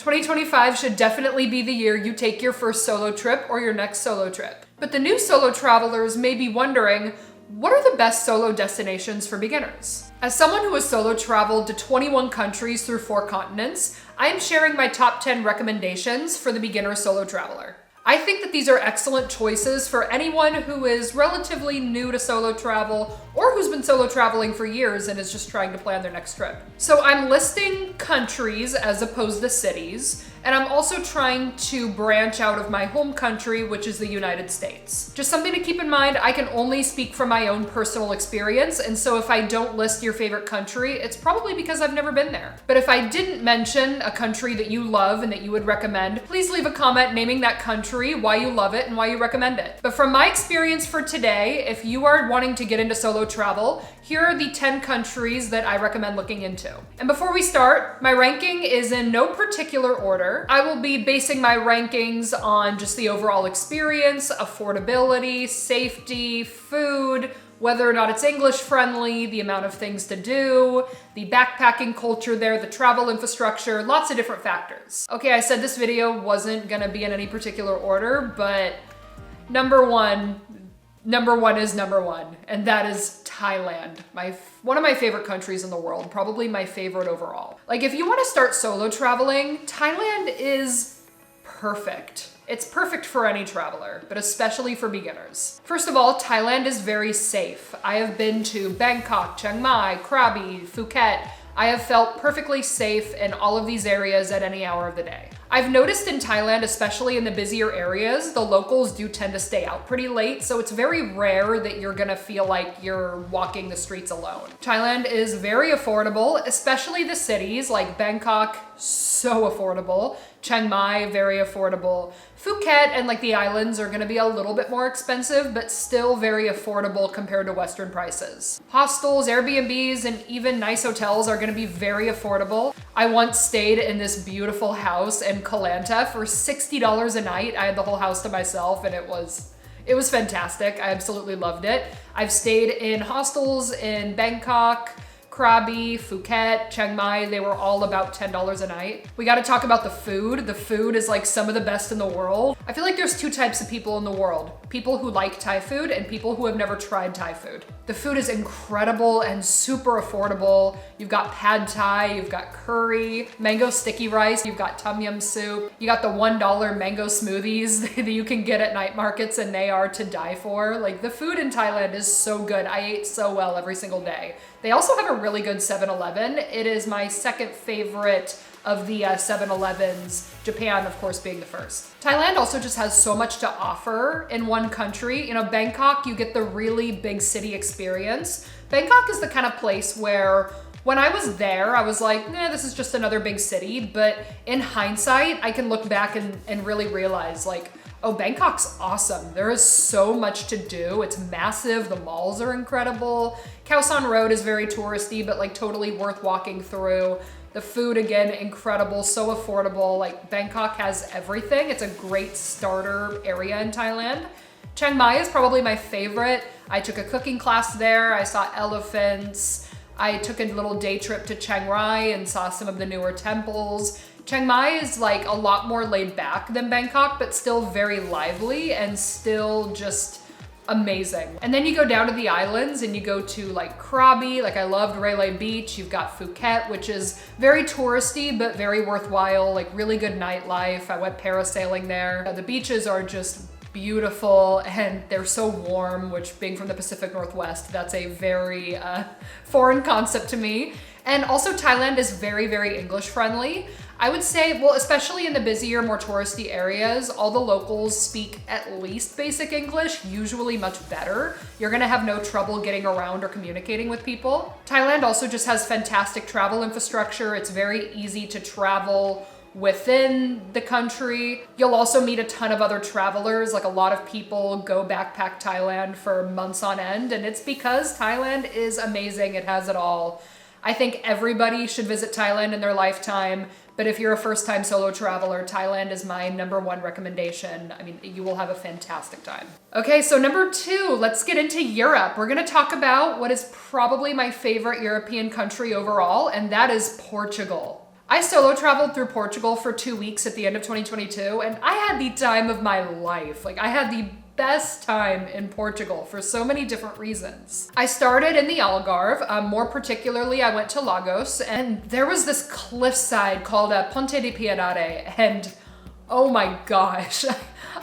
2025 should definitely be the year you take your first solo trip or your next solo trip. But the new solo travelers may be wondering, what are the best solo destinations for beginners? As someone who has solo traveled to 21 countries through 4 continents, I am sharing my top 10 recommendations for the beginner solo traveler. I think that these are excellent choices for anyone who is relatively new to solo travel or who's been solo traveling for years and is just trying to plan their next trip. So I'm listing countries as opposed to cities, and I'm also trying to branch out of my home country, which is the United States. Just something to keep in mind, I can only speak from my own personal experience, and so if I don't list your favorite country, it's probably because I've never been there. But if I didn't mention a country that you love and that you would recommend, please leave a comment naming that country, why you love it, and why you recommend it. But from my experience for today, if you are wanting to get into solo travel, here are the 10 countries that I recommend looking into. And before we start, my ranking is in no particular order. I will be basing my rankings on just the overall experience, affordability, safety, food, whether or not it's English friendly, the amount of things to do, the backpacking culture there, the travel infrastructure, lots of different factors. Okay, I said this video wasn't gonna be in any particular order, but number one is number one, and that is Thailand. One of my favorite countries in the world, probably my favorite overall. Like, if you want to start solo traveling, Thailand is perfect. It's perfect for any traveler, but especially for beginners. First of all, Thailand is very safe. I have been to Bangkok, Chiang Mai, Krabi, Phuket. I have felt perfectly safe in all of these areas at any hour of the day. I've noticed in Thailand, especially in the busier areas, the locals do tend to stay out pretty late, so it's very rare that you're gonna feel like you're walking the streets alone. Thailand is very affordable, especially the cities like Bangkok, so affordable. Chiang Mai, very affordable. Phuket and like the islands are gonna be a little bit more expensive, but still very affordable compared to Western prices. Hostels, Airbnbs, and even nice hotels are gonna be very affordable. I once stayed in this beautiful house in Koh Lanta for $60 a night. I had the whole house to myself, and it was fantastic. I absolutely loved it. I've stayed in hostels in Bangkok, Krabi, Phuket, Chiang Mai. They were all about $10 a night. We gotta talk about the food. The food is like some of the best in the world. I feel like there's 2 types of people in the world. People who like Thai food and people who have never tried Thai food. The food is incredible and super affordable. You've got pad Thai, you've got curry, mango sticky rice, you've got tom yum soup, you got the $1 mango smoothies that you can get at night markets, and they are to die for. Like, the food in Thailand is so good. I ate so well every single day. They also have a really good 7-Eleven. It is my second favorite of the 7-Elevens, Japan, of course, being the first. Thailand also just has so much to offer in one country. You know, Bangkok, you get the really big city experience. Bangkok is the kind of place where when I was there, I was like, nah, this is just another big city. But in hindsight, I can look back and really realize, like, oh, Bangkok's awesome. There is so much to do. It's massive. The malls are incredible. Khao San Road is very touristy, but like totally worth walking through. The food, again, incredible, so affordable. Like, Bangkok has everything. It's a great starter area in Thailand. Chiang Mai is probably my favorite. I took a cooking class there. I saw elephants. I took a little day trip to Chiang Rai and saw some of the newer temples. Chiang Mai is like a lot more laid back than Bangkok, but still very lively and still just amazing. And then you go down to the islands and you go to like Krabi. Like, I loved Railay Beach. You've got Phuket, which is very touristy, but very worthwhile, like really good nightlife. I went parasailing there. The beaches are just beautiful and they're so warm, which, being from the Pacific Northwest, that's a very foreign concept to me. And also Thailand is very, very English friendly. I would say, well, especially in the busier, more touristy areas, all the locals speak at least basic English, usually much better. You're gonna have no trouble getting around or communicating with people. Thailand also just has fantastic travel infrastructure. It's very easy to travel within the country. You'll also meet a ton of other travelers. Like, a lot of people go backpack Thailand for months on end, and it's because Thailand is amazing. It has it all. I think everybody should visit Thailand in their lifetime, but if you're a first-time solo traveler, Thailand is my #1 recommendation. I mean, you will have a fantastic time. Okay, so number 2, let's get into Europe. We're gonna talk about what is probably my favorite European country overall, and that is Portugal. I solo traveled through Portugal for 2 weeks at the end of 2022, and I had the time of my life. Like, I had the best time in Portugal for so many different reasons. I started in the Algarve. More particularly, I went to Lagos, and there was this cliffside called Ponte de Piedade, and oh my gosh,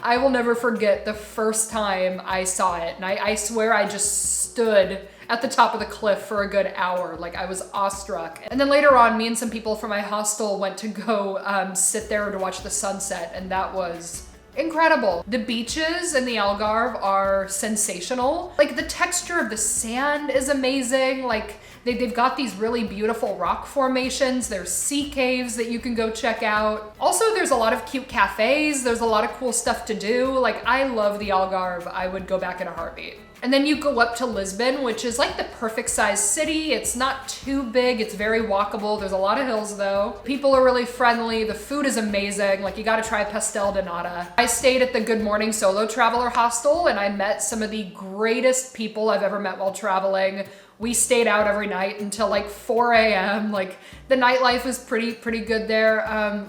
I will never forget the first time I saw it. And I swear I just stood at the top of the cliff for a good hour. Like, I was awestruck. And then later on, me and some people from my hostel went to go sit there to watch the sunset, and that was incredible. The beaches in the Algarve are sensational. Like, the texture of the sand is amazing. Like, they've got these really beautiful rock formations. There's sea caves that you can go check out. Also, there's a lot of cute cafes. There's a lot of cool stuff to do. Like, I love the Algarve. I would go back in a heartbeat. And then you go up to Lisbon, which is like the perfect size city. It's not too big, it's very walkable. There's a lot of hills though. People are really friendly, the food is amazing. Like, you gotta try pastel de nata. I stayed at the Good Morning Solo Traveler hostel, and I met some of the greatest people I've ever met while traveling. We stayed out every night until like 4 a.m. Like, the nightlife was pretty good there.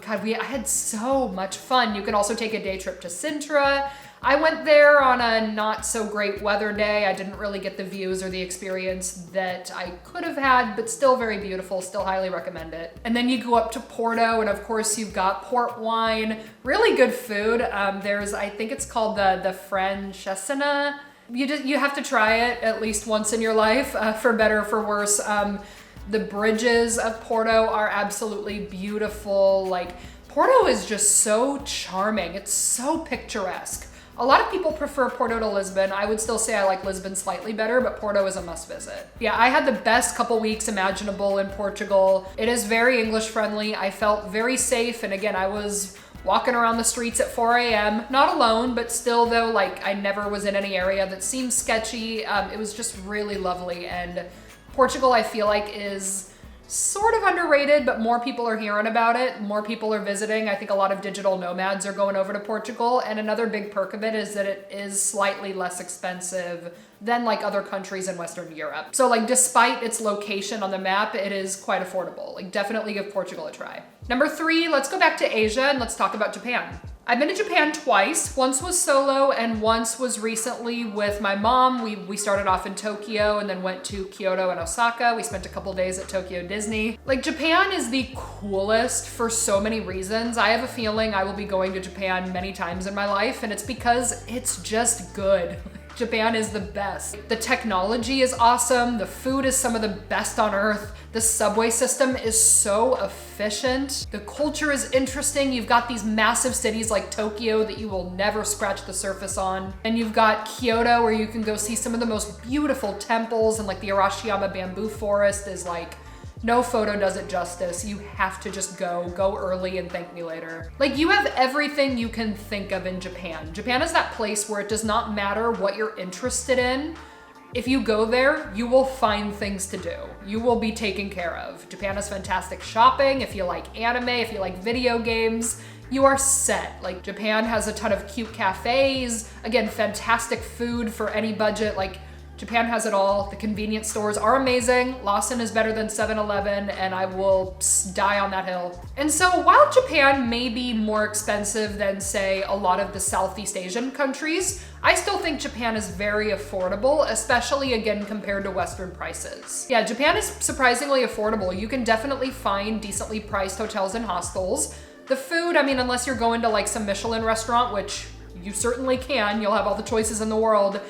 God, I had so much fun. You can also take a day trip to Sintra. I went there on a not so great weather day. I didn't really get the views or the experience that I could have had, but still very beautiful, still highly recommend it. And then you go up to Porto, and of course you've got port wine, really good food. There's, I think it's called the Francesina. You have to try it at least once in your life, for better or for worse. The bridges of Porto are absolutely beautiful. Like, Porto is just so charming. It's so picturesque. A lot of people prefer Porto to Lisbon. I would still say I like Lisbon slightly better, but Porto is a must visit. Yeah, I had the best couple weeks imaginable in Portugal. It is very English friendly. I felt very safe, and again, I was walking around the streets at 4 a.m. Not alone, but still though, like, I never was in any area that seemed sketchy. It was just really lovely, and Portugal, I feel like, is sort of underrated, but more people are hearing about it. More people are visiting. I think a lot of digital nomads are going over to Portugal. And another big perk of it is that it is slightly less expensive than like other countries in Western Europe. So like, despite its location on the map, it is quite affordable. Like, definitely give Portugal a try. Number 3, let's go back to Asia and let's talk about Japan. I've been to Japan twice. Once was solo and once was recently with my mom. We started off in Tokyo and then went to Kyoto and Osaka. We spent a couple days at Tokyo Disney. Like, Japan is the coolest for so many reasons. I have a feeling I will be going to Japan many times in my life, and it's because it's just good. Japan is the best. The technology is awesome. The food is some of the best on earth. The subway system is so efficient. The culture is interesting. You've got these massive cities like Tokyo that you will never scratch the surface on. And you've got Kyoto, where you can go see some of the most beautiful temples, and like the Arashiyama bamboo forest is like, no photo does it justice. You have to just go early and thank me later. Like, you have everything you can think of in Japan. Japan is that place where it does not matter what you're interested in. If you go there, you will find things to do. You will be taken care of. Japan has fantastic shopping. If you like anime, if you like video games, you are set. Like, Japan has a ton of cute cafes. Again, fantastic food for any budget. Like, Japan has it all. The convenience stores are amazing. Lawson is better than 7-Eleven, and I will die on that hill. And so while Japan may be more expensive than, say, a lot of the Southeast Asian countries, I still think Japan is very affordable, especially again compared to Western prices. Yeah, Japan is surprisingly affordable. You can definitely find decently priced hotels and hostels. The food, I mean, unless you're going to like some Michelin restaurant, which you certainly can, you'll have all the choices in the world.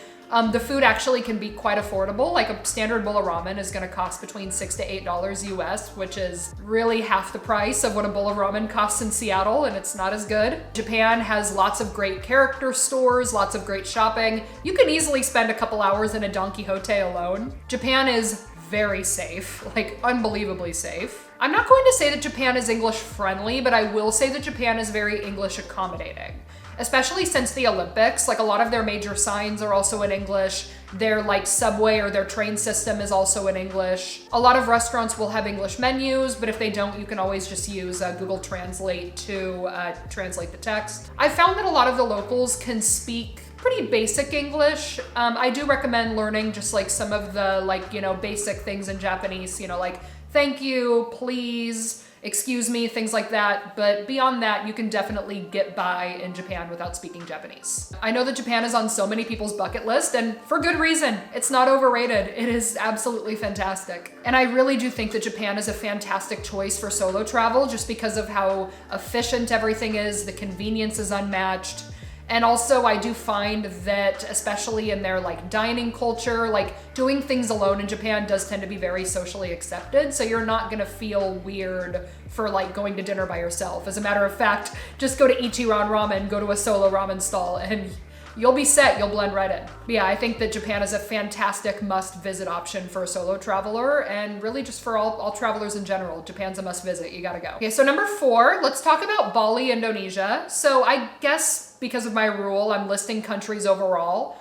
The food actually can be quite affordable. Like, a standard bowl of ramen is gonna cost between $6 to $8 US, which is really half the price of what a bowl of ramen costs in Seattle, and it's not as good. Japan has lots of great character stores, lots of great shopping. You can easily spend a couple hours in a Don Quixote alone. Japan is very safe, like unbelievably safe. I'm not going to say that Japan is English friendly, but I will say that Japan is very English accommodating. Especially since the Olympics, like, a lot of their major signs are also in English. Their like subway or their train system is also in English. A lot of restaurants will have English menus, but if they don't, you can always just use Google Translate to translate the text. I found that a lot of the locals can speak pretty basic English. I do recommend learning just like some of the like, you know, basic things in Japanese, you know, like thank you, please. excuse me, things like that. But beyond that, you can definitely get by in Japan without speaking Japanese. I know that Japan is on so many people's bucket list, and for good reason. It's not overrated. It is absolutely fantastic. And I really do think that Japan is a fantastic choice for solo travel just because of how efficient everything is, the convenience is unmatched. And also I do find that, especially in their like dining culture, like doing things alone in Japan does tend to be very socially accepted. So you're not gonna feel weird for like going to dinner by yourself. As a matter of fact, just go to Ichiran Ramen, go to a solo ramen stall, and you'll be set, you'll blend right in. But yeah, I think that Japan is a fantastic must-visit option for a solo traveler, and really just for all travelers in general. Japan's a must-visit, you gotta go. Okay, so number 4, let's talk about Bali, Indonesia. So I guess because of my rule, I'm listing countries overall,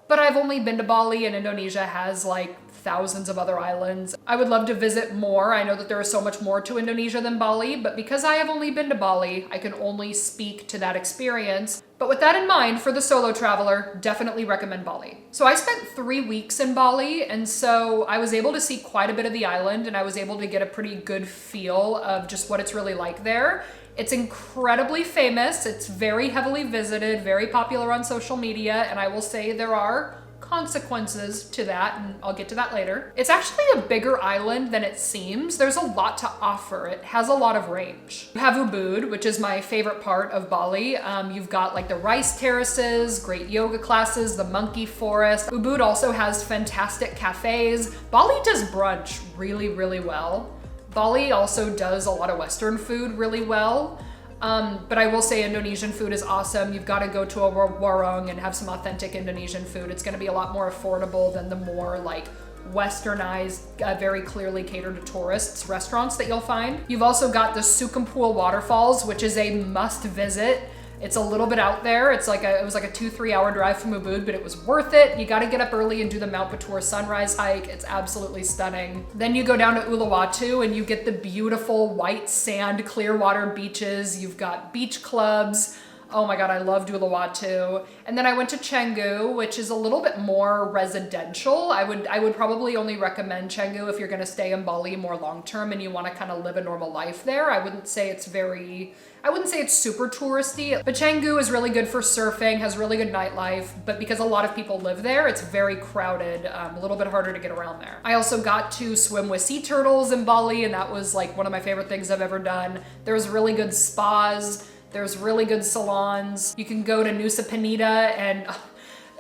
but I've only been to Bali, and Indonesia has like thousands of other islands. I would love to visit more. I know that there is so much more to Indonesia than Bali, but because I have only been to Bali, I can only speak to that experience. But with that in mind, for the solo traveler, definitely recommend Bali. So I spent 3 weeks in Bali, and so I was able to see quite a bit of the island, and I was able to get a pretty good feel of just what it's really like there. It's incredibly famous. It's very heavily visited, very popular on social media, and I will say there are consequences to that, and I'll get to that later. It's actually a bigger island than it seems. There's a lot to offer. It has a lot of range. You have Ubud, which is my favorite part of Bali. You've got like the rice terraces, great yoga classes, the monkey forest. Ubud also has fantastic cafes. Bali does brunch really, really well. Bali also does a lot of Western food really well. But I will say Indonesian food is awesome. You've got to go to a warung and have some authentic Indonesian food. It's going to be a lot more affordable than the more like westernized, very clearly catered to tourists restaurants that you'll find. You've also got the Sukampul waterfalls, which is a must visit. It's a little bit out there. It was like a 2-3 hour drive from Ubud, but it was worth it. You gotta get up early and do the Mount Batur sunrise hike. It's absolutely stunning. Then you go down to Uluwatu and you get the beautiful white sand, clear water beaches. You've got beach clubs. Oh my God, I loved Uluwatu. And then I went to Canggu, which is a little bit more residential. I would probably only recommend Canggu if you're gonna stay in Bali more long-term and you wanna kind of live a normal life there. I wouldn't say it's super touristy, but Canggu is really good for surfing, has really good nightlife, but because a lot of people live there, it's very crowded, a little bit harder to get around there. I also got to swim with sea turtles in Bali, and that was like one of my favorite things I've ever done. There's really good spas. There's really good salons. You can go to Nusa Penida and,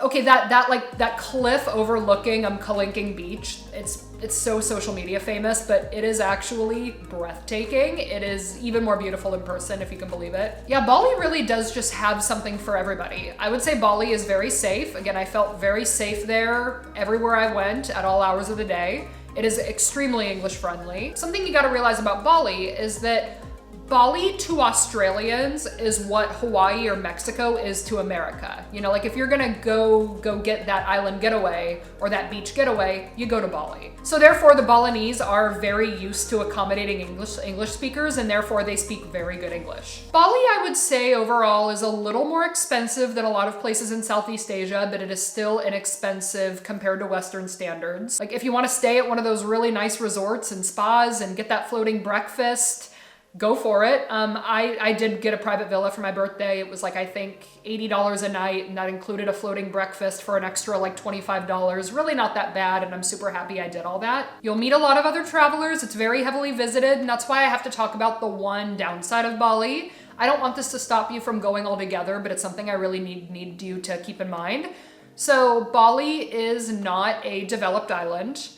okay, that cliff overlooking Kalinking Beach, it's so social media famous, but it is actually breathtaking. It is even more beautiful in person, if you can believe it. Yeah, Bali really does just have something for everybody. I would say Bali is very safe. Again, I felt very safe there everywhere I went at all hours of the day. It is extremely English friendly. Something you gotta realize about Bali is that Bali to Australians is what Hawaii or Mexico is to America. You know, like if you're gonna go get that island getaway or that beach getaway, you go to Bali. So therefore the Balinese are very used to accommodating English speakers, and therefore they speak very good English. Bali, I would say overall, is a little more expensive than a lot of places in Southeast Asia, but it is still inexpensive compared to Western standards. Like if you wanna stay at one of those really nice resorts and spas and get that floating breakfast, go for it. I did get a private villa for my birthday. It was like, I think $80 a night, and that included a floating breakfast for an extra like $25. Really not that bad, and I'm super happy I did all that. You'll meet a lot of other travelers. It's very heavily visited, and that's why I have to talk about the one downside of Bali. I don't want this to stop you from going altogether, but it's something I really need you to keep in mind. So Bali is not a developed island.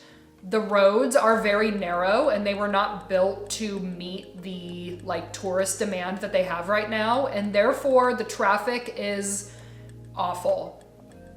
The roads are very narrow, and they were not built to meet the like tourist demand that they have right now, and therefore the traffic is awful.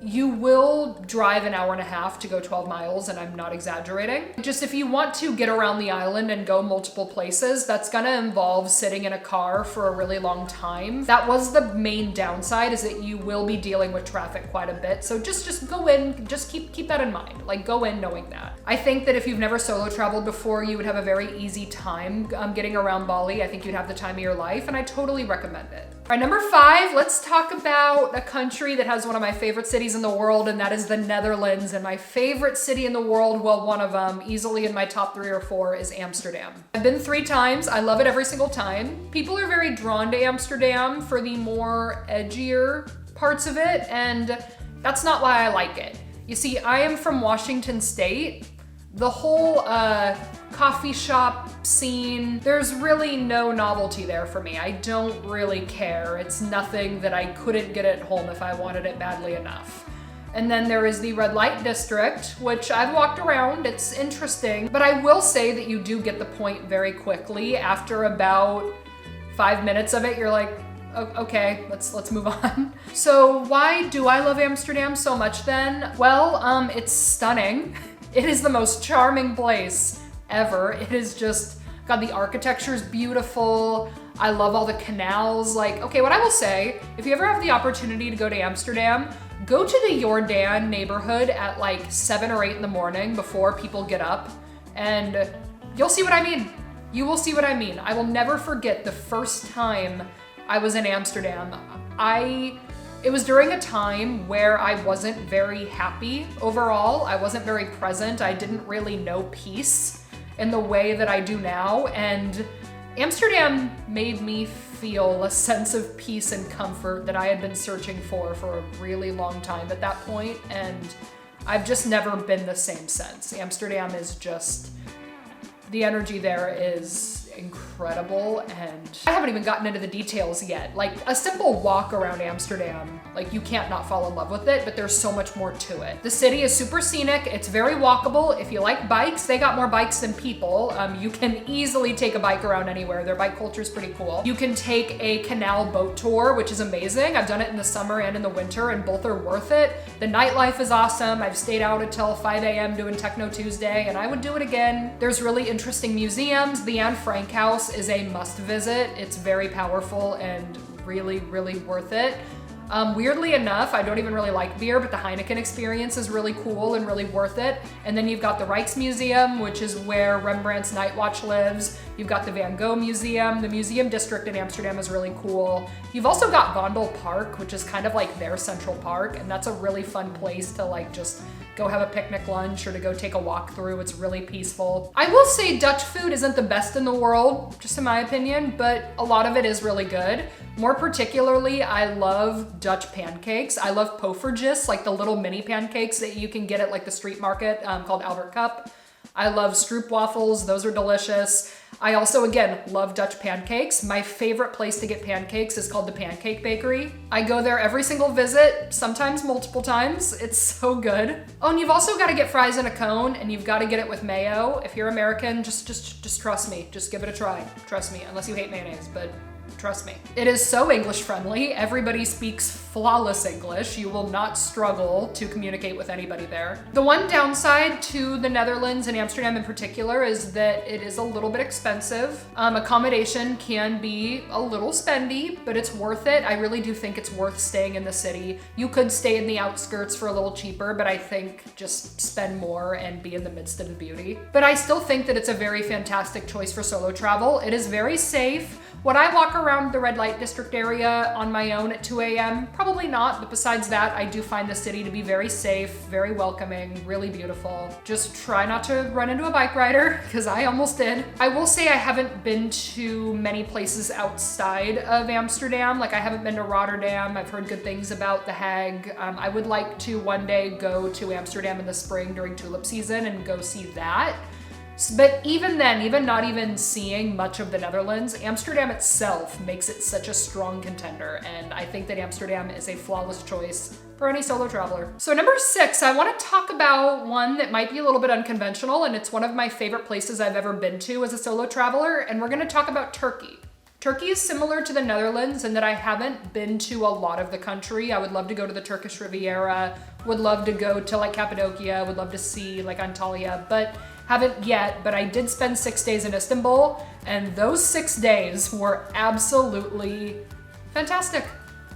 You will drive an hour and a half to go 12 miles, and I'm not exaggerating. Just if you want to get around the island and go multiple places, that's gonna involve sitting in a car for a really long time. That was the main downside, is that you will be dealing with traffic quite a bit. So just go in, just keep that in mind. Like go in knowing that. I think that if you've never solo traveled before, you would have a very easy time getting around Bali. I think you'd have the time of your life, and I totally recommend it. All right, number 5, let's talk about a country that has one of my favorite cities in the world, and that is the Netherlands. And my favorite city in the world, well, one of them, easily in my top 3 or 4, is Amsterdam. I've been 3 times. I love it every single time. People are very drawn to Amsterdam for the more edgier parts of it, and that's not why I like it. You see, I am from Washington State. The whole coffee shop scene, there's really no novelty there for me. I don't really care. It's nothing that I couldn't get at home if I wanted it badly enough. And then there is the red light district, which I've walked around. It's interesting, but I will say that you do get the point very quickly. After about 5 minutes of it, you're like, okay, let's move on. So why do I love Amsterdam so much then? Well, it's stunning. It is the most charming place ever. It is just, God, the architecture's beautiful. I love all the canals. Like, okay, what I will say, if you ever have the opportunity to go to Amsterdam, go to the Jordaan neighborhood at like 7 or 8 in the morning before people get up, and you'll see what I mean. You will see what I mean. I will never forget the first time I was in Amsterdam. It was during a time where I wasn't very happy overall. I wasn't very present. I didn't really know peace in the way that I do now. And Amsterdam made me feel a sense of peace and comfort that I had been searching for a really long time at that point. And I've just never been the same since. Amsterdam is just, the energy there is incredible, and I haven't even gotten into the details yet. Like, a simple walk around Amsterdam, like, you can't not fall in love with it, but there's so much more to it. The city is super scenic. It's very walkable. If you like bikes, they got more bikes than people. You can easily take a bike around anywhere. Their bike culture is pretty cool. You can take a canal boat tour, which is amazing. I've done it in the summer and in the winter, and both are worth it. The nightlife is awesome. I've stayed out until 5 a.m. doing Techno Tuesday, and I would do it again. There's really interesting museums. The Anne Frank House is a must visit. It's very powerful and really, really worth it. Weirdly enough, I don't even really like beer, but the Heineken experience is really cool and really worth it. And then you've got the Rijksmuseum, which is where Rembrandt's Night Watch lives. You've got the Van Gogh Museum. The museum district in Amsterdam is really cool. You've also got Vondel Park, which is kind of like their central park, and that's a really fun place to like just go have a picnic lunch or to go take a walk through. It's really peaceful. I will say Dutch food isn't the best in the world, just in my opinion, but a lot of it is really good. More particularly, I love Dutch pancakes. I love poffertjes, like the little mini pancakes that you can get at like the street market called Albert Cup. I love stroopwafels, those are delicious. I also, again, love Dutch pancakes. My favorite place to get pancakes is called the Pancake Bakery. I go there every single visit, sometimes multiple times. It's so good. Oh, and you've also got to get fries in a cone, and you've got to get it with mayo. If you're American, just trust me. Just give it a try. Trust me, unless you hate mayonnaise, but trust me. It is so English friendly. Everybody speaks flawless English. You will not struggle to communicate with anybody there. The one downside to the Netherlands and Amsterdam in particular is that it is a little bit expensive. Accommodation can be a little spendy, but it's worth it. I really do think it's worth staying in the city. You could stay in the outskirts for a little cheaper, but I think just spend more and be in the midst of the beauty. But I still think that it's a very fantastic choice for solo travel. It is very safe. Would I walk around the red light district area on my own at 2 a.m.? Probably not, but besides that, I do find the city to be very safe, very welcoming, really beautiful. Just try not to run into a bike rider, because I almost did. I will say I haven't been to many places outside of Amsterdam. Like, I haven't been to Rotterdam. I've heard good things about The Hague. I would like to one day go to Amsterdam in the spring during tulip season and go see that. But even then, even not even seeing much of the Netherlands, Amsterdam itself makes it such a strong contender, and I think that Amsterdam is a flawless choice for any solo traveler. So number 6, I want to talk about one that might be a little bit unconventional, and it's one of my favorite places I've ever been to as a solo traveler, and we're going to talk about Turkey. Turkey is similar to the Netherlands in that I haven't been to a lot of the country. I would love to go to the Turkish Riviera, would love to go to like Cappadocia, would love to see like Antalya, but haven't yet. But I did spend 6 days in Istanbul, and those 6 days were absolutely fantastic.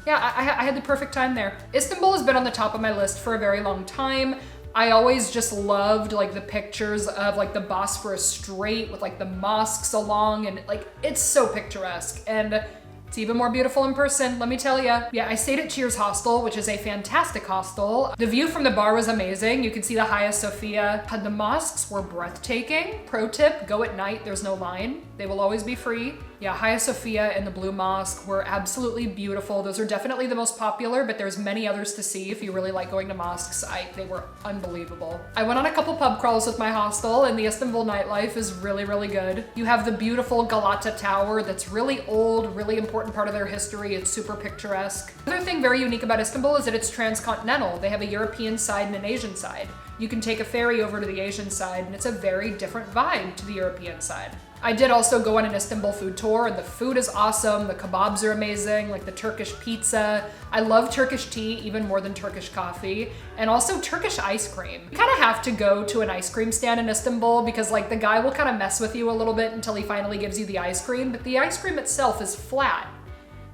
Yeah, I had the perfect time there. Istanbul has been on the top of my list for a very long time. I always just loved like the pictures of like the Bosphorus Strait with like the mosques along, and like it's so picturesque. And It's even more beautiful in person, let me tell you. Yeah, I stayed at Cheers Hostel, which is a fantastic hostel. The view from the bar was amazing. You could see the Hagia Sophia. The mosques were breathtaking. Pro tip, go at night, there's no line. They will always be free. Yeah, Hagia Sophia and the Blue Mosque were absolutely beautiful. Those are definitely the most popular, but there's many others to see if you really like going to mosques. They were unbelievable. I went on a couple pub crawls with my hostel, and the Istanbul nightlife is really, really good. You have the beautiful Galata Tower that's really old, really important part of their history. It's super picturesque. Another thing very unique about Istanbul is that it's transcontinental. They have a European side and an Asian side. You can take a ferry over to the Asian side, and it's a very different vibe to the European side. I did also go on an Istanbul food tour, and the food is awesome. The kebabs are amazing, like the Turkish pizza. I love Turkish tea even more than Turkish coffee, and also Turkish ice cream. You kind of have to go to an ice cream stand in Istanbul because like the guy will kind of mess with you a little bit until he finally gives you the ice cream, but the ice cream itself is flat,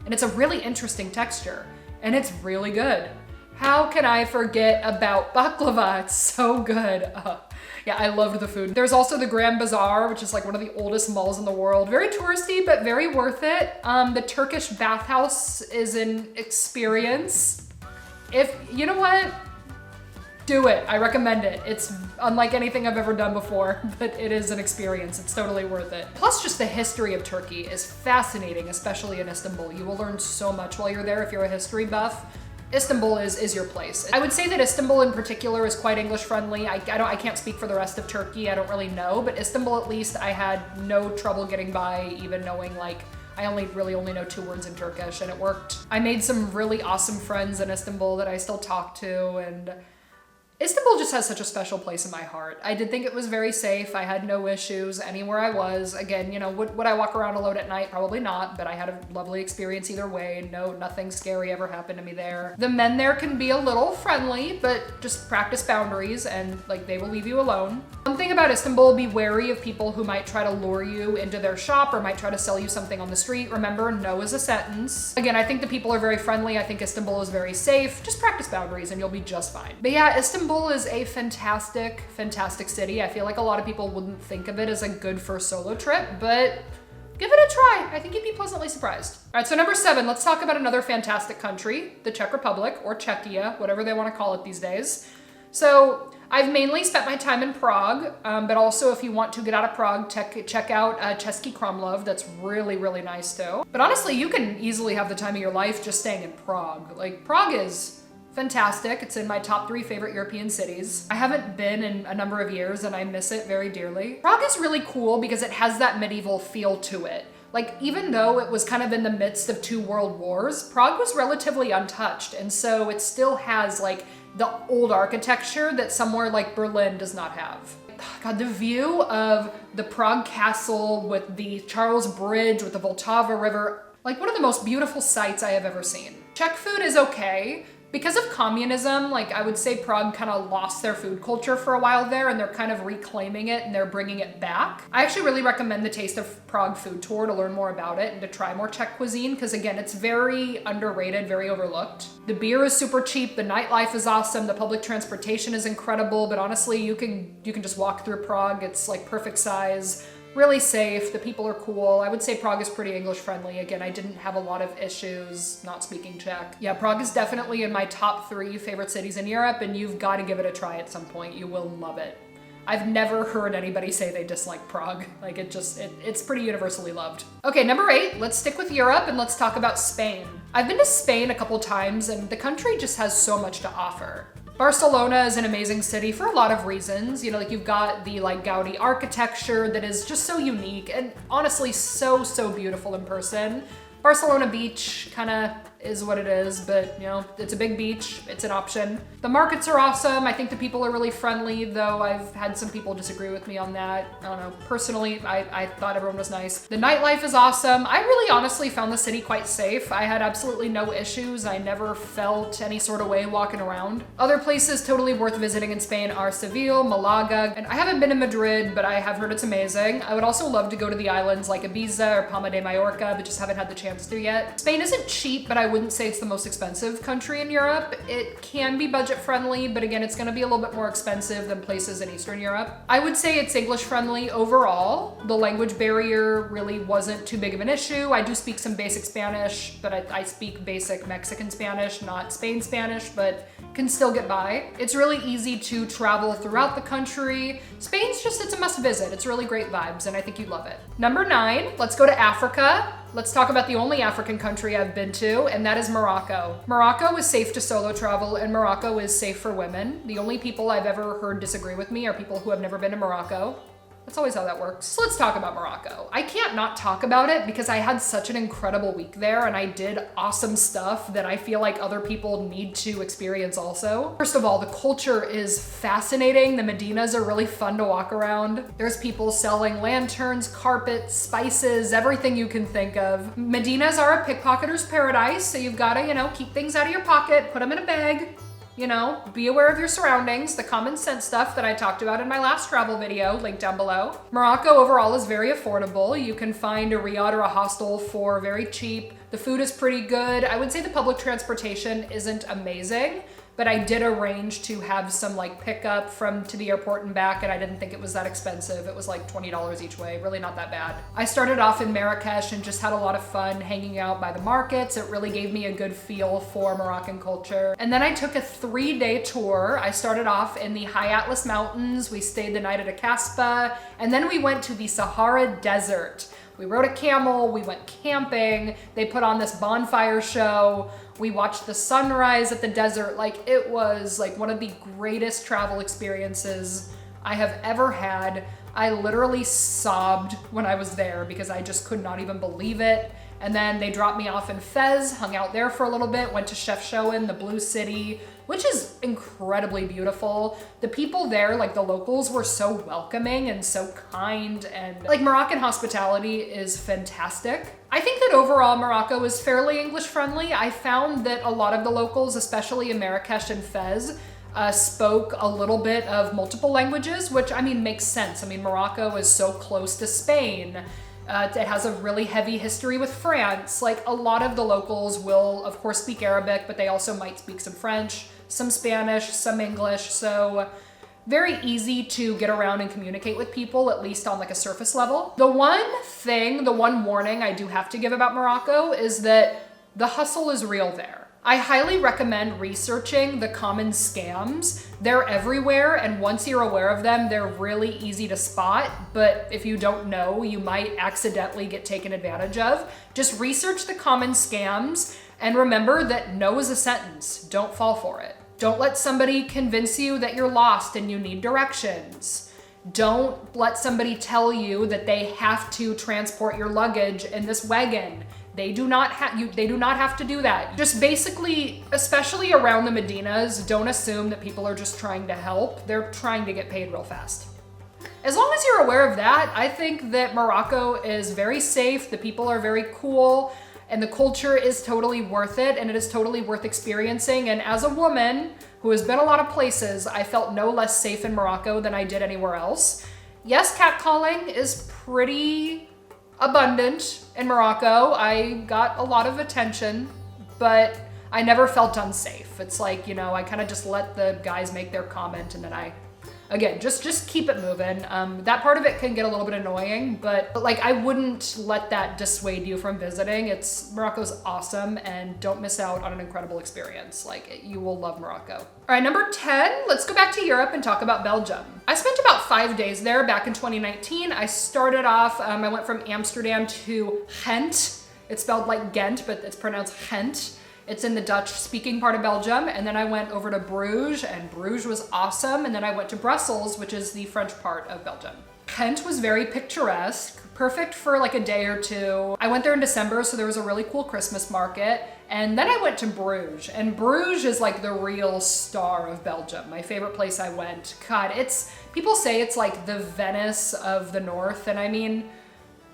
and it's a really interesting texture, and it's really good. How can I forget about baklava? It's so good. Yeah, I loved the food. There's also the Grand Bazaar, which is like one of the oldest malls in the world. Very touristy, but very worth it. The Turkish bathhouse is an experience. You know what? Do it, I recommend it. It's unlike anything I've ever done before, but it is an experience. It's totally worth it. Plus just the history of Turkey is fascinating, especially in Istanbul. You will learn so much while you're there if you're a history buff. Istanbul is your place. I would say that Istanbul in particular is quite English friendly. I can't speak for the rest of Turkey, I don't really know, but Istanbul at least I had no trouble getting by, even knowing like I really only know 2 words in Turkish, and it worked. I made some really awesome friends in Istanbul that I still talk to, and Istanbul just has such a special place in my heart. I did think it was very safe. I had no issues anywhere I was. Again, you know, would I walk around alone at night? Probably not, but I had a lovely experience either way. No, nothing scary ever happened to me there. The men there can be a little friendly, but just practice boundaries and like they will leave you alone. One thing about Istanbul, be wary of people who might try to lure you into their shop or might try to sell you something on the street. Remember, no is a sentence. Again, I think the people are very friendly. I think Istanbul is very safe. Just practice boundaries and you'll be just fine. But yeah, Istanbul is a fantastic, fantastic city. I feel like a lot of people wouldn't think of it as a good first solo trip, but give it a try. I think you'd be pleasantly surprised. All right, so number 7, let's talk about another fantastic country, the Czech Republic, or Czechia, whatever they want to call it these days. So I've mainly spent my time in Prague, but also if you want to get out of Prague, check out Český Krumlov. That's really, really nice too. But honestly, you can easily have the time of your life just staying in Prague. Like, Prague is fantastic. It's in my top 3 favorite European cities. I haven't been in a number of years and I miss it very dearly. Prague is really cool because it has that medieval feel to it. Like, even though it was kind of in the midst of 2 world wars, Prague was relatively untouched, and so it still has like the old architecture that somewhere like Berlin does not have. God, the view of the Prague Castle with the Charles Bridge with the Vltava River, like one of the most beautiful sights I have ever seen. Czech food is okay. Because of communism, like I would say Prague kind of lost their food culture for a while there, and they're kind of reclaiming it and they're bringing it back. I actually really recommend the Taste of Prague food tour to learn more about it and to try more Czech cuisine, because again, it's very underrated, very overlooked. The beer is super cheap, the nightlife is awesome, the public transportation is incredible, but honestly, you can just walk through Prague. It's like perfect size. Really safe, the people are cool. I would say Prague is pretty English friendly. Again, I didn't have a lot of issues not speaking Czech. Yeah, Prague is definitely in my top 3 favorite cities in Europe, and you've got to give it a try at some point. You will love it. I've never heard anybody say they dislike Prague. Like it's pretty universally loved. Okay, number 8, let's stick with Europe and let's talk about Spain. I've been to Spain a couple times and the country just has so much to offer. Barcelona is an amazing city for a lot of reasons. You know, like you've got the like Gaudi architecture that is just so unique and honestly so beautiful in person. Barcelona beach kind of is what it is, but you know, it's a big beach, it's an option. The markets are awesome. I think the people are really friendly, though I've had some people disagree with me on that. I don't know, personally, I thought everyone was nice. The nightlife is awesome. I really honestly found the city quite safe. I had absolutely no issues. I never felt any sort of way walking around. Other places totally worth visiting in Spain are Seville, Malaga, and I haven't been to Madrid, but I have heard it's amazing. I would also love to go to the islands like Ibiza or Palma de Mallorca, but just haven't had the chance chance to yet. Spain isn't cheap, but I wouldn't say it's the most expensive country in Europe. It can be budget friendly, but again, it's gonna be a little bit more expensive than places in Eastern Europe. I would say it's English friendly overall. The language barrier really wasn't too big of an issue. I do speak some basic Spanish, but I speak basic Mexican Spanish, not Spain Spanish, but can still get by. It's really easy to travel throughout the country. Spain's just, it's a must visit. It's really great vibes, and I think you'd love it. Number 9, let's go to Africa. Let's talk about the only African country I've been to, and that is Morocco. Morocco is safe to solo travel, and Morocco is safe for women. The only people I've ever heard disagree with me are people who have never been to Morocco. That's always how that works. So let's talk about Morocco. I can't not talk about it because I had such an incredible week there and I did awesome stuff that I feel like other people need to experience also. First of all, the culture is fascinating. The Medinas are really fun to walk around. There's people selling lanterns, carpets, spices, everything you can think of. Medinas are a pickpocketer's paradise, so you've gotta, keep things out of your pocket, put them in a bag. Be aware of your surroundings, the common sense stuff that I talked about in my last travel video, linked down below. Morocco overall is very affordable. You can find a riad or a hostel for very cheap. The food is pretty good. I would say the public transportation isn't amazing, but I did arrange to have some pickup to the airport and back, and I didn't think it was that expensive. It was like $20 each way, really not that bad. I started off in Marrakesh and just had a lot of fun hanging out by the markets. It really gave me a good feel for Moroccan culture. And then I took a 3-day tour. I started off in the High Atlas Mountains. We stayed the night at a Kasbah, and then we went to the Sahara Desert. We rode a camel, we went camping, they put on this bonfire show, we watched the sunrise at the desert. It was one of the greatest travel experiences I have ever had. I literally sobbed when I was there because I just could not even believe it. And then they dropped me off in Fez, hung out there for a little bit, went to Chefchaouen, the Blue City, which is incredibly beautiful. The people there, the locals, were so welcoming and so kind, and Moroccan hospitality is fantastic. I think that overall Morocco is fairly English friendly. I found that a lot of the locals, especially in Marrakesh and Fez, spoke a little bit of multiple languages, which makes sense. Morocco is so close to Spain. It has a really heavy history with France. A lot of the locals will, of course, speak Arabic, but they also might speak some French, some Spanish, some English. So very easy to get around and communicate with people, at least on a surface level. The one warning I do have to give about Morocco is that the hustle is real there. I highly recommend researching the common scams. They're everywhere, and once you're aware of them, they're really easy to spot, but if you don't know, you might accidentally get taken advantage of. Just research the common scams, and remember that no is a sentence. Don't fall for it. Don't let somebody convince you that you're lost and you need directions. Don't let somebody tell you that they have to transport your luggage in this wagon. They do not have to do that. Just basically, especially around the Medinas, don't assume that people are just trying to help. They're trying to get paid real fast. As long as you're aware of that, I think that Morocco is very safe, the people are very cool, and the culture is totally worth it, and it is totally worth experiencing. And as a woman who has been a lot of places, I felt no less safe in Morocco than I did anywhere else. Yes, catcalling is pretty abundant in Morocco. I got a lot of attention, but I never felt unsafe. It's I kind of just let the guys make their comment, and then again, just keep it moving. That part of it can get a little bit annoying, but I wouldn't let that dissuade you from visiting. Morocco's awesome, and don't miss out on an incredible experience. You will love Morocco. All right, number 10, let's go back to Europe and talk about Belgium. I spent about 5 days there back in 2019. I started off, I went from Amsterdam to Ghent. It's spelled like Ghent, but it's pronounced Ghent. It's in the Dutch-speaking part of Belgium, and then I went over to Bruges, and Bruges was awesome, and then I went to Brussels, which is the French part of Belgium. Ghent was very picturesque, perfect for a day or two. I went there in December, so there was a really cool Christmas market, and then I went to Bruges, and Bruges is the real star of Belgium, my favorite place I went. God, people say it's the Venice of the North, and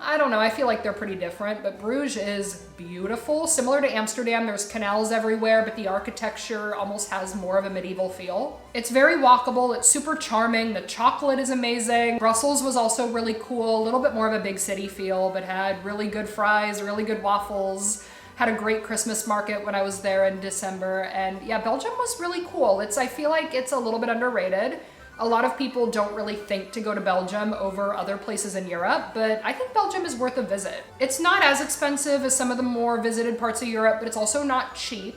I don't know, I feel like they're pretty different, but Bruges is beautiful. Similar to Amsterdam, there's canals everywhere, but the architecture almost has more of a medieval feel. It's very walkable, it's super charming, the chocolate is amazing. Brussels was also really cool, a little bit more of a big city feel, but had really good fries, really good waffles. Had a great Christmas market when I was there in December, and yeah, Belgium was really cool. I feel like it's a little bit underrated. A lot of people don't really think to go to Belgium over other places in Europe, but I think Belgium is worth a visit. It's not as expensive as some of the more visited parts of Europe, but it's also not cheap.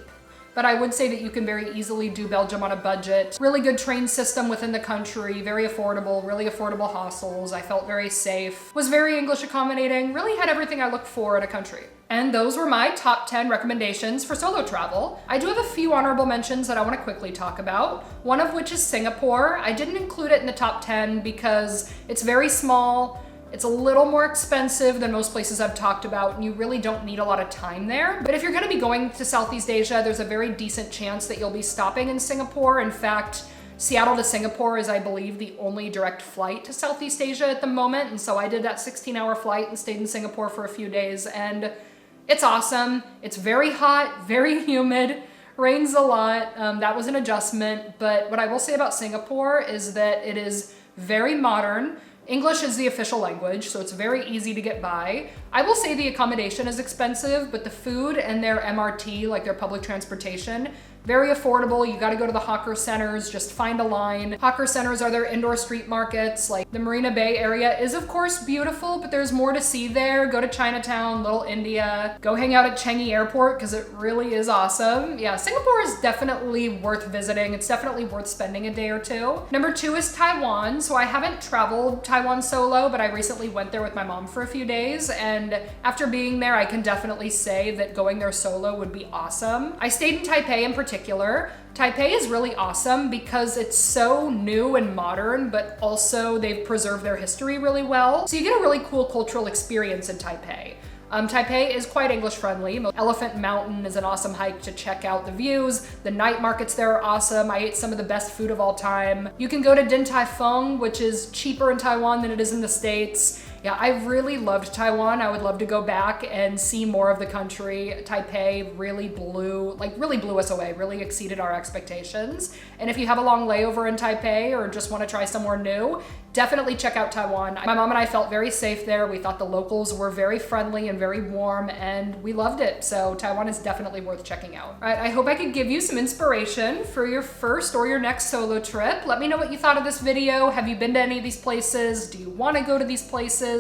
But I would say that you can very easily do Belgium on a budget. Really good train system within the country, very affordable, really affordable hostels. I felt very safe, was very English accommodating, really had everything I looked for in a country. And those were my top 10 recommendations for solo travel. I do have a few honorable mentions that I want to quickly talk about, one of which is Singapore. I didn't include it in the top 10 because it's very small. It's a little more expensive than most places I've talked about, and you really don't need a lot of time there. But if you're gonna be going to Southeast Asia, there's a very decent chance that you'll be stopping in Singapore. In fact, Seattle to Singapore is, I believe, the only direct flight to Southeast Asia at the moment. And so I did that 16-hour flight and stayed in Singapore for a few days, and it's awesome. It's very hot, very humid, rains a lot. That was an adjustment. But what I will say about Singapore is that it is very modern. English is the official language, so it's very easy to get by. I will say the accommodation is expensive, but the food and their MRT, like their public transportation, very affordable. You gotta go to the hawker centers, just find a line. Hawker centers are their indoor street markets. Like the Marina Bay area is of course beautiful, but there's more to see there. Go to Chinatown, Little India, go hang out at Changi Airport because it really is awesome. Yeah, Singapore is definitely worth visiting. It's definitely worth spending a day or two. Number 2 is Taiwan. So I haven't traveled Taiwan solo, but I recently went there with my mom for a few days. And after being there, I can definitely say that going there solo would be awesome. I stayed in Taipei in particular. Taipei is really awesome because it's so new and modern, but also they've preserved their history really well. So you get a really cool cultural experience in Taipei. Taipei is quite English friendly. Elephant Mountain is an awesome hike to check out the views. The night markets there are awesome. I ate some of the best food of all time. You can go to Din Tai Fung, which is cheaper in Taiwan than it is in the States. Yeah, I really loved Taiwan. I would love to go back and see more of the country. Taipei really blew us away, really exceeded our expectations. And if you have a long layover in Taipei or just want to try somewhere new, definitely check out Taiwan. My mom and I felt very safe there. We thought the locals were very friendly and very warm, and we loved it. So Taiwan is definitely worth checking out. All right, I hope I could give you some inspiration for your first or your next solo trip. Let me know what you thought of this video. Have you been to any of these places? Do you want to go to these places?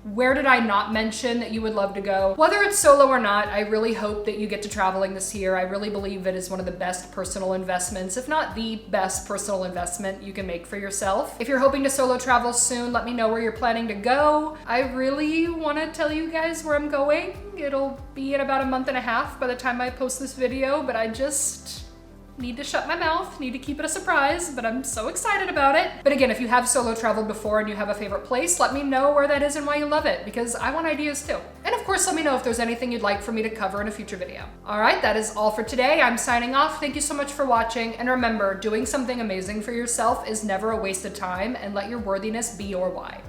Where did I not mention that you would love to go? Whether it's solo or not, I really hope that you get to traveling this year. I really believe it is one of the best personal investments, if not the best personal investment you can make for yourself. If you're hoping to solo travel soon, let me know where you're planning to go. I really want to tell you guys where I'm going. It'll be in about a month and a half by the time I post this video, but I just need to shut my mouth, need to keep it a surprise, but I'm so excited about it. But again, if you have solo traveled before and you have a favorite place, let me know where that is and why you love it, because I want ideas too. And of course, let me know if there's anything you'd like for me to cover in a future video. All right, that is all for today. I'm signing off. Thank you so much for watching. And remember, doing something amazing for yourself is never a waste of time, and let your worthiness be your why.